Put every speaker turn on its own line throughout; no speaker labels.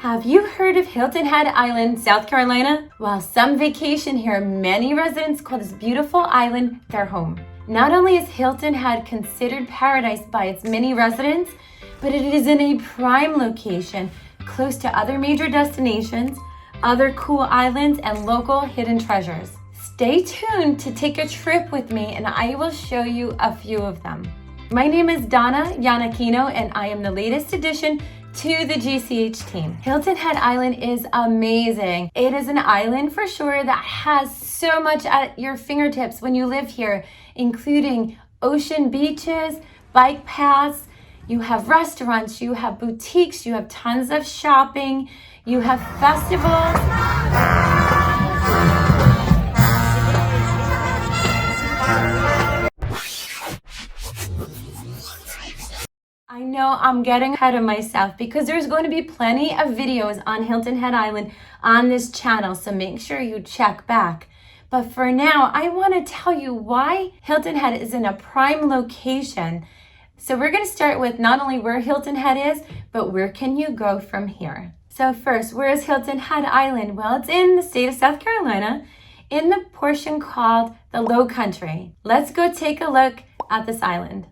Have you heard of Hilton Head Island, South Carolina? While some vacation here, many residents call this beautiful island their home. Not only is Hilton Head considered paradise by its many residents, but it is in a prime location close to other major destinations, other cool islands, and local hidden treasures. Stay tuned to take a trip with me and I will show you a few of them. My name is DONNA IANNACCHINO and I am the latest addition to the GCH team. Hilton Head Island is amazing. It is an island for sure that has so much at your fingertips when you live here, including ocean beaches, bike paths, you have restaurants, you have boutiques, you have tons of shopping, you have festivals. I know I'm getting ahead of myself because there's going to be plenty of videos on Hilton Head Island on this channel, so make sure you check back. But for now, I want to tell you why Hilton Head is in a prime location. So we're going to start with not only where Hilton Head is, but where can you go from here? So first, where is Hilton Head Island? Well, it's in the state of South Carolina, in the portion called the Low Country. Let's go take a look at this island.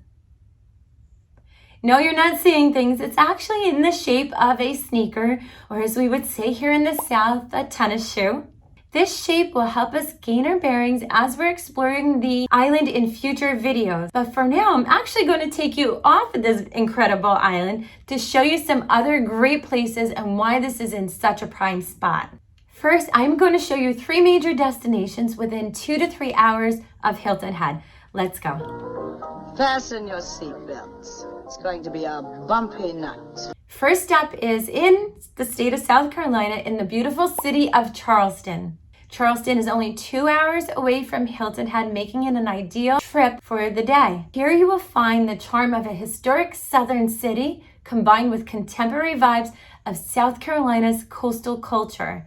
No, you're not seeing things. It's actually in the shape of a sneaker, or as we would say here in the South, a tennis shoe. This shape will help us gain our bearings as we're exploring the island in future videos. But for now, I'm actually going to take you off of this incredible island to show you some other great places and why this is in such a prime spot. First, I'm going to show you 3 major destinations within 2 to 3 hours of Hilton Head. Let's go.
Fasten your seatbelts. It's going to be a bumpy night.
First up is in the state of South Carolina in the beautiful city of Charleston. Charleston is only 2 hours away from Hilton Head, making it an ideal trip for the day. Here you will find the charm of a historic southern city combined with contemporary vibes of South Carolina's coastal culture.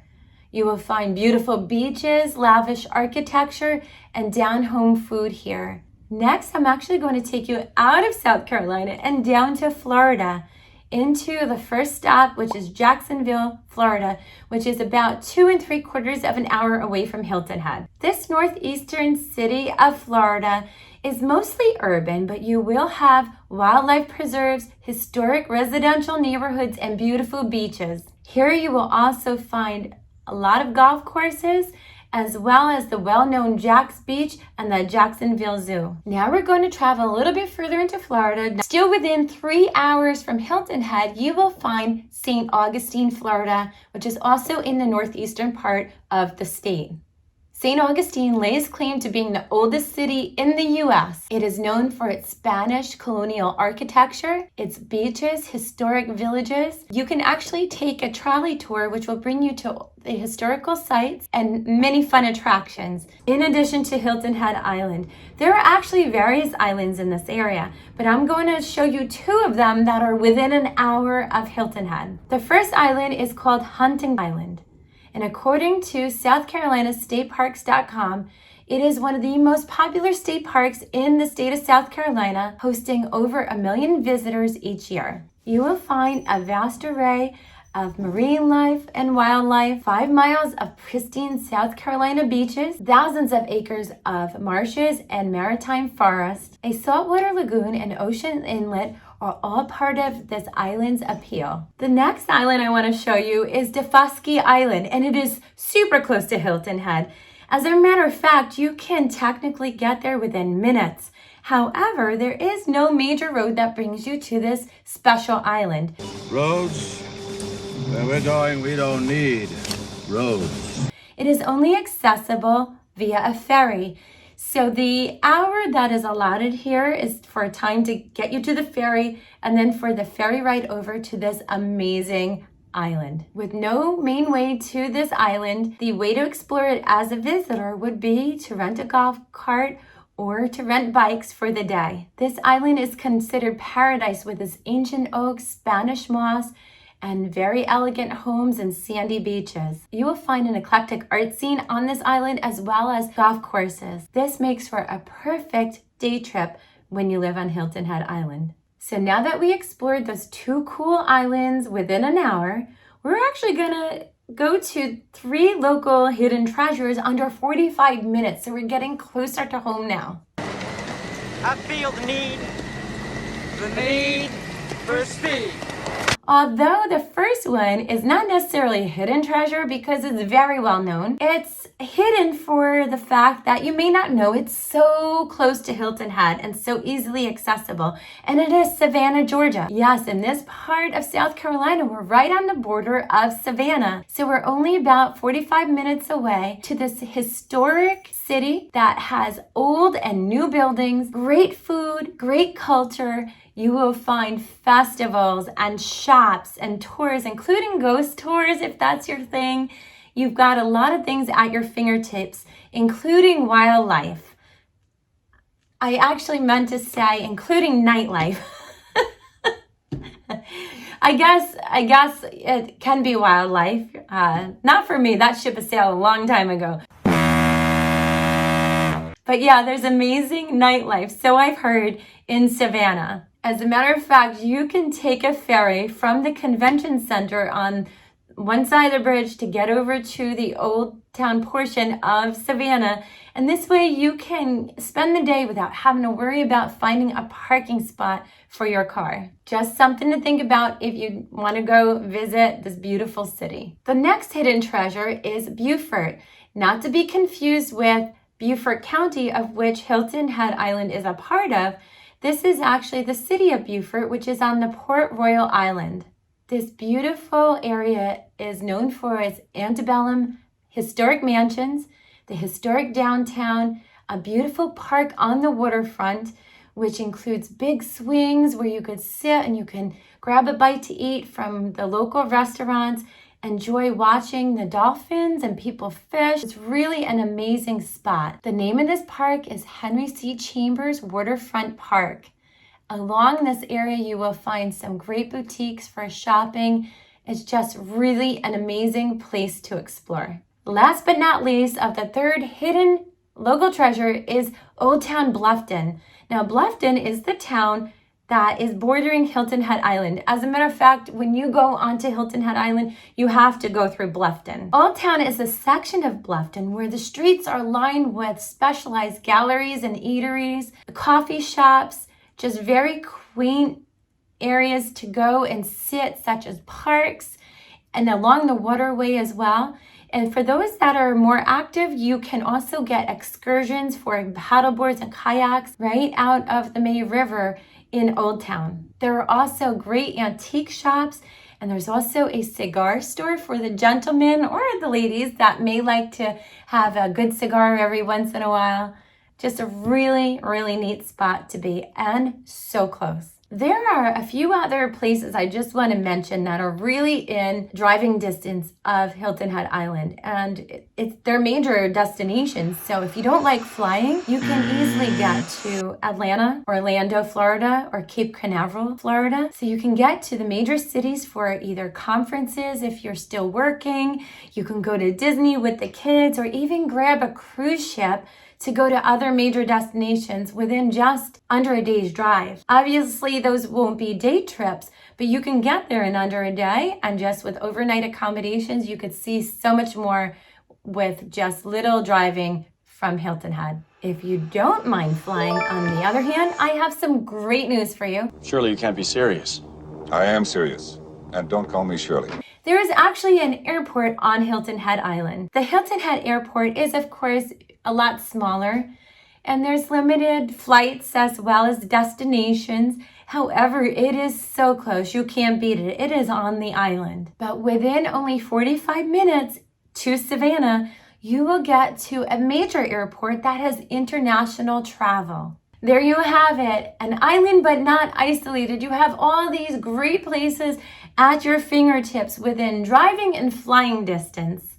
You will find beautiful beaches, lavish architecture, and down-home food here. Next, I'm actually going to take you out of South Carolina and down to Florida into the first stop, which is Jacksonville, Florida, which is about 2 3/4 of an hour away from Hilton Head. This northeastern city of Florida is mostly urban, but you will have wildlife preserves, historic residential neighborhoods, and beautiful beaches. Here you will also find a lot of golf courses, as well as the well-known Jack's Beach and the Jacksonville Zoo. Now we're going to travel a little bit further into Florida. Still within 3 hours from Hilton Head, you will find St. Augustine, Florida, which is also in the northeastern part of the state. St. Augustine lays claim to being the oldest city in the U.S. It is known for its Spanish colonial architecture, its beaches, historic villages. You can actually take a trolley tour, which will bring you to the historical sites and many fun attractions. In addition to Hilton Head Island, there are actually various islands in this area, but I'm going to show you 2 of them that are within an hour of Hilton Head. The first island is called Hunting Island. And according to South Carolina StateParks.com, it is one of the most popular state parks in the state of South Carolina, hosting over 1 million visitors each year. You will find a vast array of marine life and wildlife, 5 miles of pristine South Carolina beaches, thousands of acres of marshes and maritime forest, a saltwater lagoon and ocean inlet are all part of this island's appeal. The next island I want to show you is DAUFUSKIE Island, and it is super close to Hilton Head. As a matter of fact, you can technically get there within minutes. However, there is no major road that brings you to this special island.
Roads? Where we're going, we don't need roads.
It is only accessible via a ferry. So the hour that is allotted here is for a time to get you to the ferry and then for the ferry ride over to this amazing island. With no main way to this island, the way to explore it as a visitor would be to rent a golf cart or to rent bikes for the day. This island is considered paradise with its ancient oaks, Spanish moss, and very elegant homes and sandy beaches. You will find an eclectic art scene on this island as well as golf courses. This makes for a perfect day trip when you live on Hilton Head Island. So now that we explored those 2 cool islands within an hour, we're actually gonna go to 3 local hidden treasures under 45 minutes. So we're getting closer to home now.
I feel the need for speed.
Although the first one is not necessarily a hidden treasure because it's very well known, it's hidden for the fact that you may not know it's so close to Hilton Head and so easily accessible. And it is Savannah, Georgia. Yes, in this part of South Carolina, we're right on the border of Savannah. So we're only about 45 minutes away to this historic city that has old and new buildings, great food, great culture. You will find festivals and shops and tours, including ghost tours if that's your thing. You've got a lot of things at your fingertips, including wildlife. I actually meant to say including nightlife. I guess it can be wildlife. Not for me, that ship has sailed a long time ago. But yeah, there's amazing nightlife, so I've heard, in Savannah. As a matter of fact, you can take a ferry from the convention center on one side of the bridge to get over to the old town portion of Savannah. And this way you can spend the day without having to worry about finding a parking spot for your car. Just something to think about if you want to go visit this beautiful city. The next hidden treasure is Beaufort, not to be confused with Beaufort County, of which Hilton Head Island is a part of. This is actually the city of Beaufort, which is on the Port Royal Island. This beautiful area is known for its antebellum historic mansions, the historic downtown, a beautiful park on the waterfront, which includes big swings where you could sit and you can grab a bite to eat from the local restaurants, enjoy watching the dolphins and people fish. It's really an amazing spot. The name of this park is Henry C. Chambers Waterfront Park. Along this area, you will find some great boutiques for shopping. It's just really an amazing place to explore. Last but not least, of the third hidden local treasure is Old Town Bluffton. Now, Bluffton is the town that is bordering Hilton Head Island. As a matter of fact, when you go onto Hilton Head Island, you have to go through Bluffton. Old Town is a section of Bluffton where the streets are lined with specialized galleries and eateries, coffee shops, just very quaint areas to go and sit, such as parks, and along the waterway as well. And for those that are more active, you can also get excursions for paddleboards and kayaks right out of the May River in Old Town. There are also great antique shops, and there's also a cigar store for the gentlemen or the ladies that may like to have a good cigar every once in a while. Just a really, really neat spot to be, and so close. There are a few other places I just want to mention that are really in driving distance of Hilton Head Island, and they're major destinations. So if you don't like flying, you can easily get to Atlanta, Orlando, Florida, or Cape Canaveral, Florida. So you can get to the major cities for either conferences if you're still working. You can go to Disney with the kids, or even grab a cruise ship to go to other major destinations within just under a day's drive. Obviously, those won't be day trips, but you can get there in under a day, and just with overnight accommodations, you could see so much more with just little driving from Hilton Head. If you don't mind flying, on the other hand, I have some great news for you.
Surely you can't be serious.
I am serious. And don't call me Shirley.
There is actually an airport on Hilton Head Island. The Hilton Head Airport is, of course, a lot smaller, and there's limited flights as well as destinations. However, it is so close. You can't beat it. It is on the island. But within only 45 minutes to Savannah, you will get to a major airport that has international travel. There you have it, an island but not isolated. You have all these great places at your fingertips within driving and flying distance.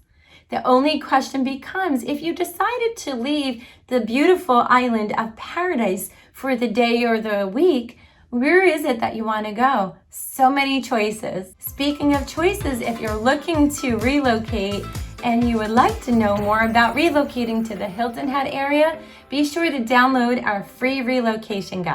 The only question becomes, if you decided to leave the beautiful island of paradise for the day or the week, where is it that you want to go? So many choices. Speaking of choices, if you're looking to relocate and you would like to know more about relocating to the Hilton Head area, be sure to download our free relocation guide.